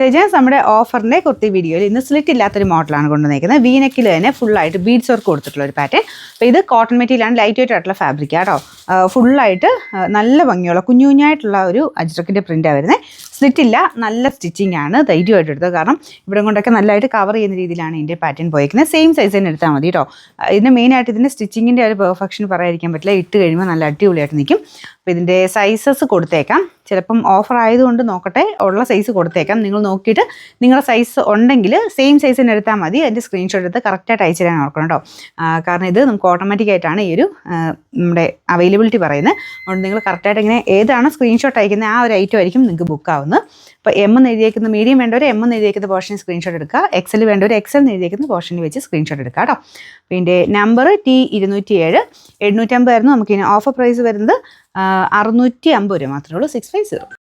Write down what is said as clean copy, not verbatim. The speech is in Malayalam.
തേജാസ് നമ്മുടെ ഓഫറിൻ്റെ കുർത്തി വീഡിയോയിൽ ഇന്ന് സ്ലിറ്റ് ഇല്ലാത്തൊരു മോഡലാണ് കൊണ്ടുവന്നിരിക്കുന്നത്. വീനെക്കിൽ തന്നെ ഫുള്ളായിട്ട് ബീഡ്സ് വർക്ക് കൊടുത്തിട്ടുള്ള ഒരു പാറ്റേൺ. അപ്പോൾ ഇത് കോട്ടൺ മെറ്റീരിയലാണ്, ലൈറ്റ് വെയിറ്റ് ആയിട്ടുള്ള ഫാബ്രിക് കേട്ടോ. ഫുള്ളായിട്ട് നല്ല ഭംഗിയുള്ള കുഞ്ഞു കുഞ്ഞായിട്ടുള്ള ഒരു അജ്രക്കിൻ്റെ പ്രിൻ്റാണ് വരുന്നത്. സ്ലിറ്റ് ഇല്ല, നല്ല സ്റ്റിച്ചിങ് ആണ്, ധൈര്യമായിട്ട് എടുത്തത്. കാരണം ഇവിടെ കൊണ്ടൊക്കെ നല്ലതായിട്ട് കവർ ചെയ്യുന്ന രീതിയിലാണ് ഇതിൻ്റെ പാറ്റേൺ പോയിരിക്കുന്നത്. സെയിം സൈസ് തന്നെ എടുത്താൽ മതി കേട്ടോ. ഇതിൻ്റെ മെയിനായിട്ട് ഇതിൻ്റെ സ്റ്റിച്ചിങ്ങിൻ്റെ ഒരു പെർഫെക്ഷൻ പറയാതിരിക്കാൻ പറ്റില്ല. ഇട്ട് കഴിയുമ്പോൾ നല്ല അടിപൊളിയായിട്ട് നിൽക്കും. അപ്പോൾ ഇതിൻ്റെ സൈസസ് കൊടുത്തേക്കാം. ചിലപ്പം ഓഫർ ആയതുകൊണ്ട് നോക്കട്ടെ, ഉള്ള സൈസ് കൊടുത്തേക്കാം. നിങ്ങൾ നോക്കിയിട്ട് നിങ്ങളുടെ സൈസ് ഉണ്ടെങ്കിൽ സെയിം സൈസ് തന്നെ എടുത്താൽ മതി. അതിൻ്റെ സ്ക്രീൻഷോട്ട് എടുത്ത് കറക്റ്റായിട്ട് അയച്ചു തരാൻ ഓർക്കണം കേട്ടോ. കാരണം ഇത് നമുക്ക് ഓട്ടോമാറ്റിക്കായിട്ടാണ് ഈ ഒരു നമ്മുടെ അവൈലബിലിറ്റി പറയുന്നത്. അതുകൊണ്ട് നിങ്ങൾ കറക്റ്റായിട്ട് ഇങ്ങനെ ഏതാണ് സ്ക്രീൻഷോട്ട് അയക്കുന്നത് ആ ഒരു ഐറ്റം ആയിരിക്കും നിങ്ങൾക്ക് ബുക്ക് ആവുന്നത്. അപ്പോൾ എം എന്ന് എഴുതിയേക്കുന്ന മീഡിയം വേണ്ടവർ എം എന്ന് എഴുതിയേക്കുന്ന പോർഷൻ സ്ക്രീൻഷോട്ട് എടുക്കുക. എക്സൽ വേണ്ടവർ എക്സൽ എന്ന് എഴുതിയേക്കുന്ന പോർഷനിൽ വെച്ച് സ്ക്രീൻഷോട്ട് എടുക്കുക കേട്ടോ. അപ്പോൾ ഇതിൻ്റെ നമ്പർ T207 750 ആയിരുന്നു. നമുക്കിനി ഓഫർ പ്രൈസ് വരുന്നത് 650 രൂപ മാത്രമേ ഉള്ളൂ. 650.